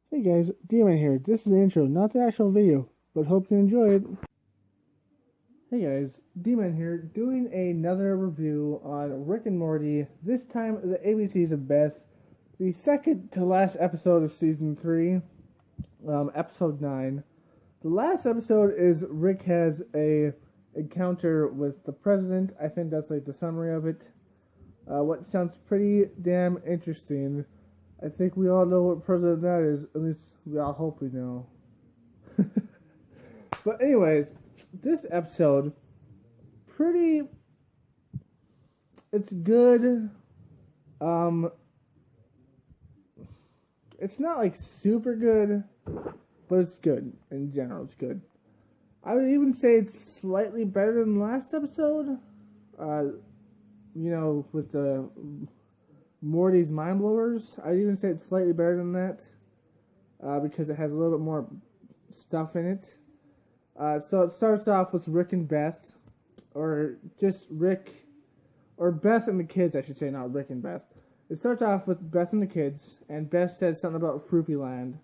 Hey guys, Demon here. This is the intro, not the actual video, but hope you enjoy it. Hey guys, Demon here, doing another review on Rick and Morty. This time, the ABCs of Beth, the second to last episode of season 3, episode 9. The last episode is Rick has a encounter with the president. I think that's like the summary of it. What sounds pretty damn interesting. I think we all know what president that is. At least we all hope we know. But anyways, this episode, pretty. It's good. It's not like super good, but it's good in general. It's good. I would even say it's slightly better than the last episode. With the Morty's Mind Blowers. I'd even say it's slightly better than that because it has a little bit more stuff in it. So it starts off with Rick and Beth, or just Rick, or Beth and the kids, I should say, not Rick and Beth. It starts off with Beth and the kids, and Beth says something about Fruity Land,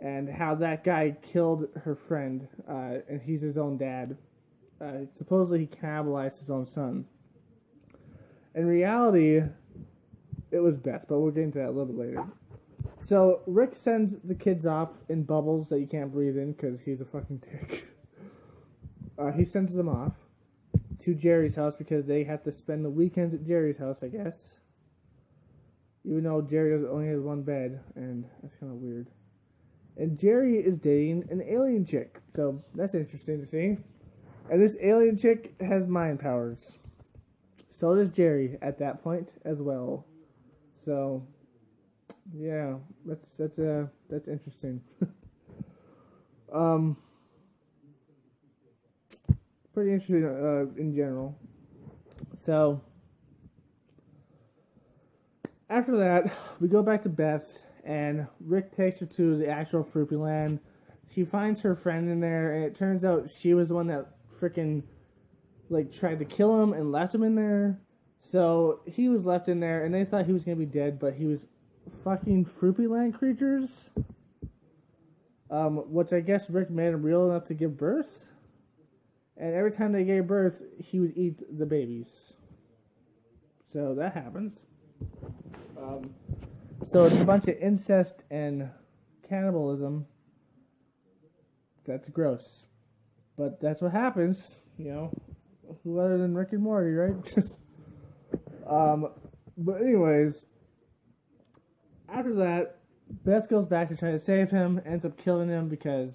and how that guy killed her friend, and he's his own dad. Supposedly he cannibalized his own son. In reality, it was Beth, but we'll get into that a little bit later. So, Rick sends the kids off in bubbles that you can't breathe in because he's a fucking dick. He sends them off to Jerry's house because they have to spend the weekends at Jerry's house, I guess. Even though Jerry only has one bed, and that's kind of weird. And Jerry is dating an alien chick, so that's interesting to see. And this alien chick has mind powers. So does Jerry at that point as well. So, yeah, that's interesting. Pretty interesting in general. So, after that, we go back to Beth, and Rick takes her to the actual Fruity Land. She finds her friend in there, and it turns out she was the one that freaking tried to kill him and left him in there. So he was left in there, and they thought he was gonna be dead, but he was fucking Fruity Land creatures. Which I guess Rick made him real enough to give birth. And every time they gave birth, he would eat the babies. So that happens. So it's a bunch of incest and cannibalism. That's gross. But that's what happens, you know. Who other than Rick and Morty, right? But anyways, after that, Beth goes back to try to save him, ends up killing him because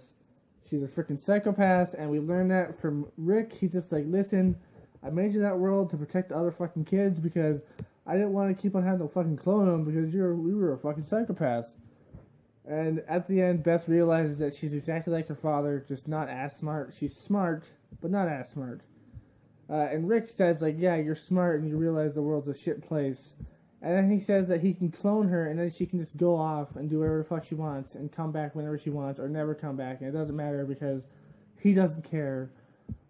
she's a freaking psychopath, and we learned that from Rick. He's just like, listen, I made you that world to protect the other fucking kids because I didn't want to keep on having to fucking clone them because we were a fucking psychopath. And at the end, Beth realizes that she's exactly like her father, just not as smart. She's smart, but not as smart. And Rick says, like, yeah, you're smart and you realize the world's a shit place. And then he says that he can clone her and then she can just go off and do whatever the fuck she wants and come back whenever she wants or never come back. And it doesn't matter because he doesn't care.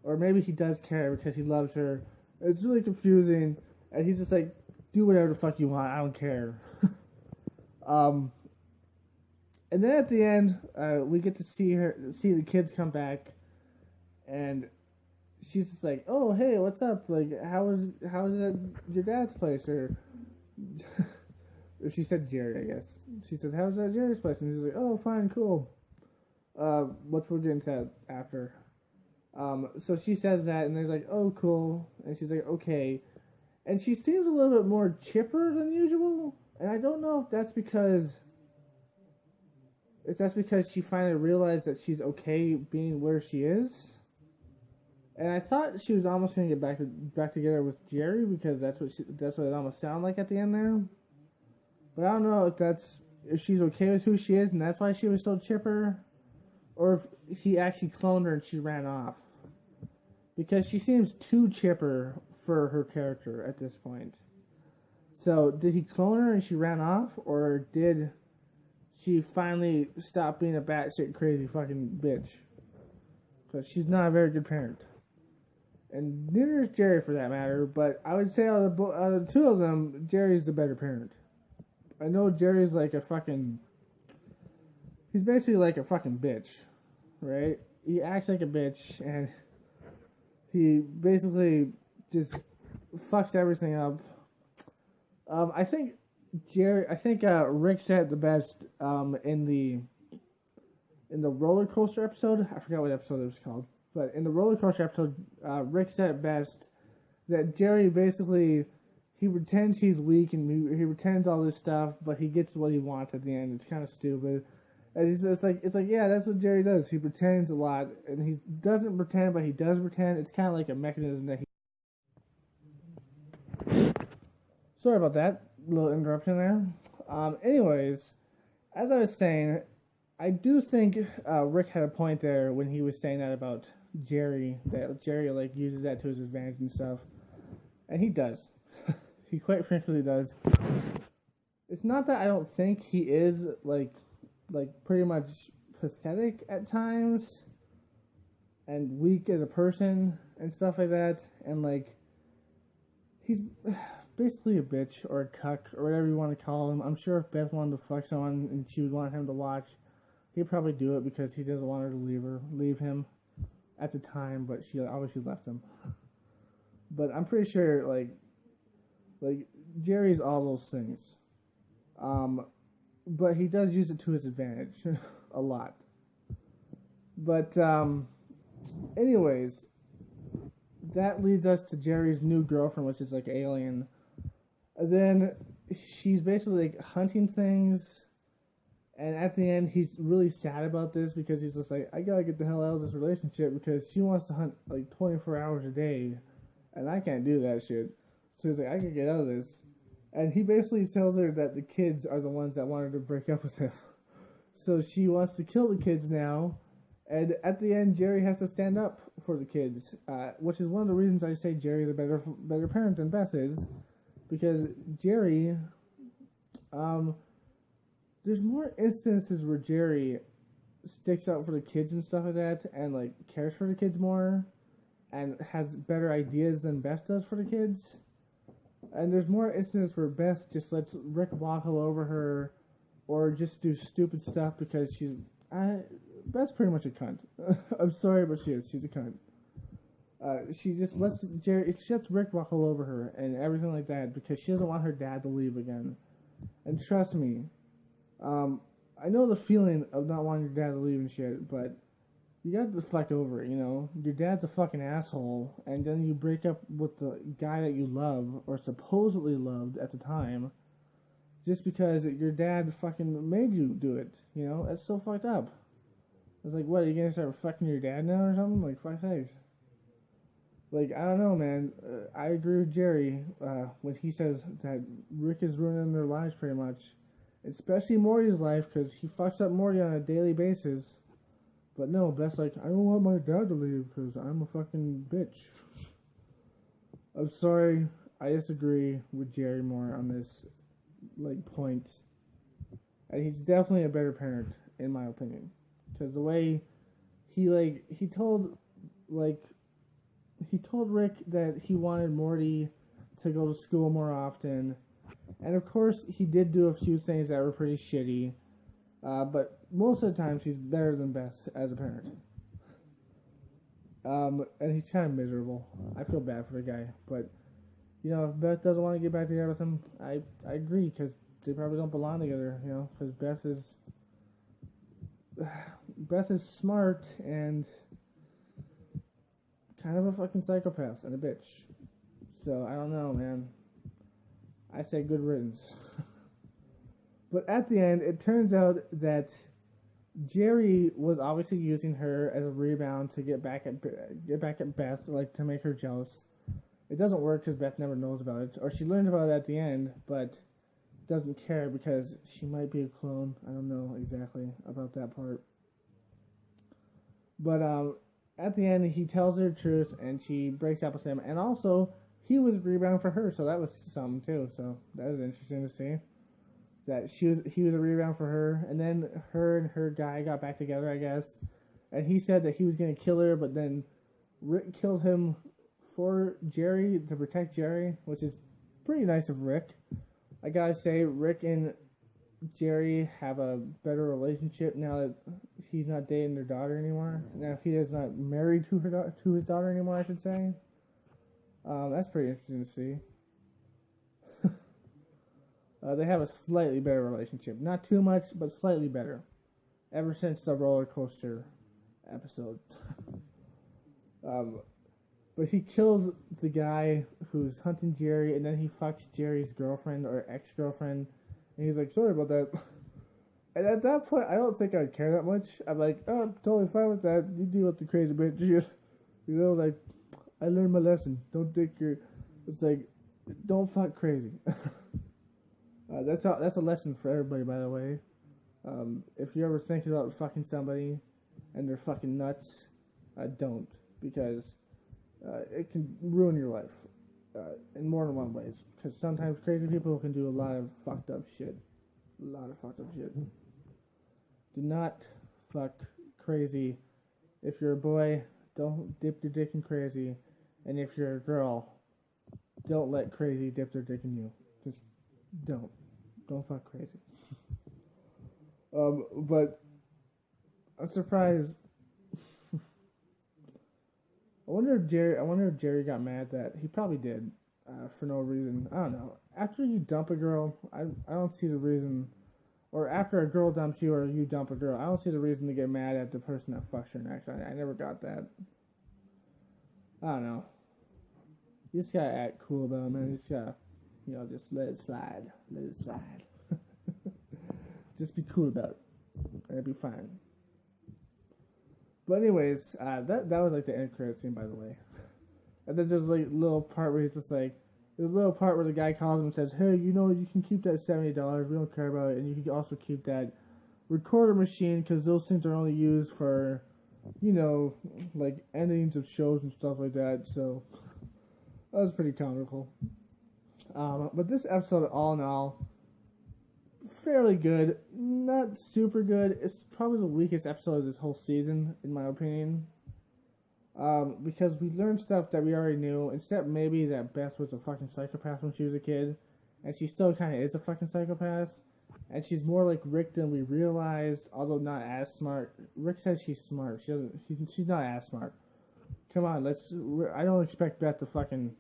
Or maybe he does care because he loves her. It's really confusing. And he's just like, do whatever the fuck you want. I don't care. And then at the end, we get to see the kids come back. And she's just like, oh, hey, what's up? Like, how is it your dad's place? Or she said Jerry, I guess. She said, how's that Jerry's place? And he's like, oh, fine, cool. Which we'll get into after. So she says that, and they're like, oh, cool. And she's like, okay. And she seems a little bit more chipper than usual. And I don't know if that's because she finally realized that she's okay being where she is. And I thought she was almost going to get back together with Jerry because that's what it almost sounded like at the end there. But I don't know if she's okay with who she is and that's why she was so chipper, or if he actually cloned her and she ran off. Because she seems too chipper for her character at this point. So did he clone her and she ran off, or did she finally stop being a batshit crazy fucking bitch? Because she's not a very good parent. And neither is Jerry for that matter, but I would say out of the two of them, Jerry's the better parent. I know Jerry's like a fucking he's basically like a fucking bitch, right? He acts like a bitch, and he basically just fucks everything up. I think Rick said it the best in the roller coaster episode. I forgot what episode it was called, but in the roller coaster episode, Rick said it best that Jerry basically he pretends he's weak and he pretends all this stuff, but he gets what he wants at the end. It's kind of stupid. And it's like yeah, that's what Jerry does. He pretends a lot, and he doesn't pretend, but he does pretend. It's kind of like a mechanism that he. Sorry about that little interruption there. Anyways, as I was saying, I do think Rick had a point there when he was saying that about Jerry. That Jerry like uses that to his advantage and stuff, and he does. He quite frankly does. It's not that I don't think he is like pretty much pathetic at times and weak as a person and stuff like that, and like he's basically a bitch or a cuck or whatever you want to call him. I'm sure if Beth wanted to fuck someone and she would want him to watch, he'd probably do it because he doesn't want her to leave him at the time, but she obviously left him. But I'm pretty sure like Jerry's all those things. But he does use it to his advantage a lot. But anyways, that leads us to Jerry's new girlfriend, which is like alien. And then she's basically like hunting things, and at the end he's really sad about this because he's just like, I gotta get the hell out of this relationship because she wants to hunt like 24 hours a day, and I can't do that shit. So he's like, I can get out of this. And he basically tells her that the kids are the ones that wanted to break up with him. So she wants to kill the kids now. And at the end, Jerry has to stand up for the kids, which is one of the reasons I say Jerry is a better parent than Beth is. Because Jerry, there's more instances where Jerry sticks up for the kids and stuff like that, and like cares for the kids more, and has better ideas than Beth does for the kids. And there's more instances where Beth just lets Rick walk all over her, or just do stupid stuff because Beth's pretty much a cunt. I'm sorry, but she is. She's a cunt. She just lets Rick walk all over her and everything like that because she doesn't want her dad to leave again. And trust me, I know the feeling of not wanting your dad to leave and shit, but you got to fuck over it, you know? Your dad's a fucking asshole, and then you break up with the guy that you love, or supposedly loved at the time, just because your dad fucking made you do it, you know? That's so fucked up. It's like, what, are you gonna start fucking your dad now or something? Like, fuck sakes. Like, I don't know, man. I agree with Jerry when he says that Rick is ruining their lives pretty much. Especially Morty's life, because he fucks up Morty on a daily basis. But no, Beth's like, I don't want my dad to leave because I'm a fucking bitch. I'm sorry, I disagree with Jerry more on this, like, point. And he's definitely a better parent, in my opinion. Because the way he told Rick that he wanted Morty to go to school more often. And of course, he did do a few things that were pretty shitty. But most of the time, she's better than Beth as a parent. And he's kind of miserable. I feel bad for the guy. But, you know, if Beth doesn't want to get back together with him, I agree, because they probably don't belong together, you know, because Beth is smart and kind of a fucking psychopath and a bitch. So, I don't know, man. I say good riddance. But at the end, it turns out that Jerry was obviously using her as a rebound to get back at Beth, like to make her jealous. It doesn't work because Beth never knows about it, or she learns about it at the end, but doesn't care because she might be a clone. I don't know exactly about that part. But at the end, he tells her the truth, and she breaks up with him. And also, he was a rebound for her, so that was something too. So that was interesting to see. That he was a rebound for her, and then her and her guy got back together, I guess. And he said that he was gonna kill her, but then Rick killed him for Jerry to protect Jerry, which is pretty nice of Rick. I gotta say, Rick and Jerry have a better relationship now that he's not dating their daughter anymore. Now he is not married to to his daughter anymore, I should say. That's pretty interesting to see. They have a slightly better relationship, not too much, but slightly better. Ever since the roller coaster episode. But he kills the guy who's hunting Jerry, and then he fucks Jerry's girlfriend or ex-girlfriend, and he's like, sorry about that. And at that point, I don't think I'd care that much. I'm like, oh, I'm totally fine with that. You deal with the crazy bitch. You know, like, I learned my lesson. Don't take your... It's like, don't fuck crazy. That's a lesson for everybody, by the way. If you're ever thinking about fucking somebody and they're fucking nuts, don't. Because it can ruin your life in more than one ways. Because sometimes crazy people can do a lot of fucked up shit. A lot of fucked up shit. Do not fuck crazy. If you're a boy, don't dip your dick in crazy. And if you're a girl, don't let crazy dip their dick in you. Just don't. Don't fuck crazy. But I'm surprised. I wonder if Jerry got mad that he probably did for no reason. I don't know. After you dump a girl, I don't see the reason. Or after a girl dumps you or you dump a girl, I don't see the reason to get mad at the person that fucks her next. I never got that. I don't know. You just gotta act cool about it, man. You just gotta, just let it slide. Let it slide. Just be cool about it. And it'll be fine. But anyways, that was like the end credit scene, by the way. And then there's like a little part where he's just like, there's a little part where the guy calls him and says, hey, you can keep that $70. We don't care about it. And you can also keep that recorder machine because those things are only used for, like endings of shows and stuff like that. So that was pretty comical. But this episode, all in all, fairly good. Not super good. It's probably the weakest episode of this whole season, in my opinion. Because we learned stuff that we already knew, except maybe that Beth was a fucking psychopath when she was a kid, and she still kind of is a fucking psychopath, and she's more like Rick than we realized, although not as smart. Rick says she's smart. She's not as smart. Come on, I don't expect Beth to fucking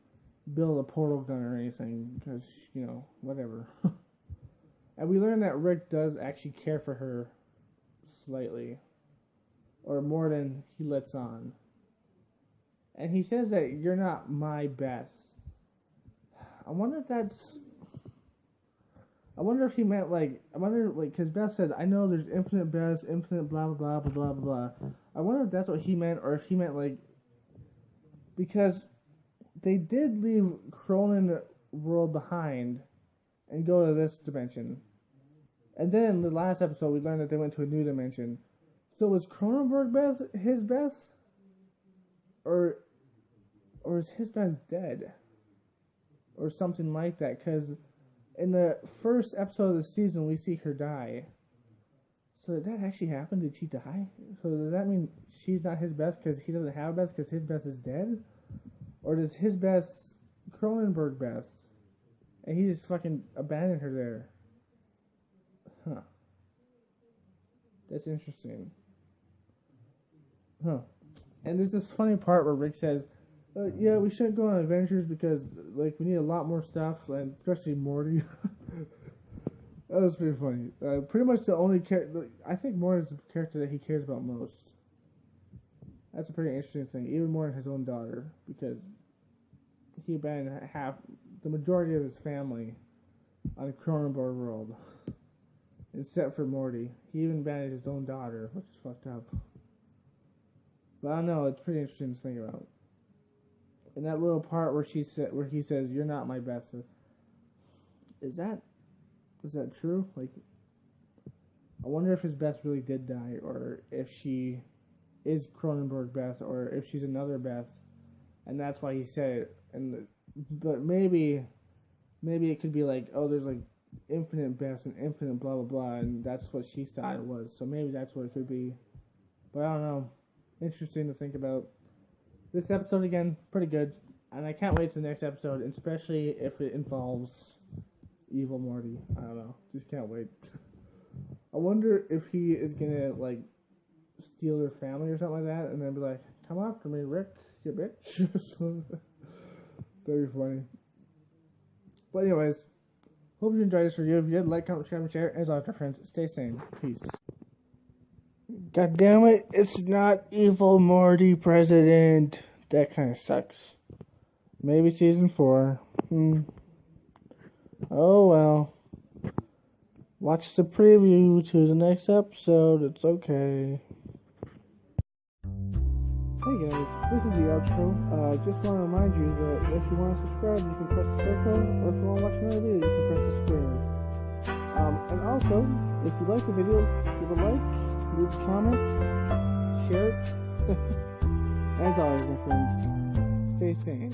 build a portal gun or anything, because, whatever. And we learned that Rick does actually care for her slightly, or more than he lets on. And he says that you're not my Beth. I wonder if he meant because Beth says, I know there's infinite Beths, infinite blah blah blah blah blah blah. I wonder if that's what he meant, or if he meant because they did leave Cronin world behind and go to this dimension. And then in the last episode, we learned that they went to a new dimension. So was Cronenberg Beth his Beth? Or is his Beth dead? Or something like that. Because in the first episode of the season, we see her die. So did that actually happen? Did she die? So does that mean she's not his Beth because he doesn't have a Beth because his Beth is dead? Or does his Beth Cronenberg Beth? And he just fucking abandoned her there. Huh. That's interesting. Huh. And there's this funny part where Rick says, yeah, we shouldn't go on adventures because, we need a lot more stuff, and especially Morty. That was pretty funny. Pretty much the only character, I think Morty's the character that he cares about most. That's a pretty interesting thing, even more than his own daughter, because he abandoned the majority of his family on Cronenberg world. Except for Morty. He even abandoned his own daughter, which is fucked up. But I don't know, it's pretty interesting to think about. And that little part where he says, you're not my Beth. Is that true? I wonder if his Beth really did die, or if she is Cronenberg Beth, or if she's another Beth, and that's why he said it. But maybe it could be there's infinite Beth and infinite blah blah blah, and that's what she thought it was. So maybe that's what it could be. But I don't know. Interesting to think about. This episode again, pretty good, and I can't wait to the next episode, especially if it involves evil Morty. I don't know. Just can't wait. wonder if he is gonna like steal their family or something like that, and then be like, "Come after me, Rick, you bitch." That'd be funny. But anyways, hope you enjoyed this review. If you did, like, comment, subscribe, and share. As always, my friends, stay sane. Peace. God damn it, it's not evil Morty president. That kind of sucks. Maybe season 4. Oh well. Watch the preview to the next episode. It's okay. Hey guys, this is the outro. Just want to remind you that if you want to subscribe, you can press the circle, or if you want to watch another video, you can press the square. And also, if you like the video, give a like, leave a comment, share it. As always, my friends, stay sane.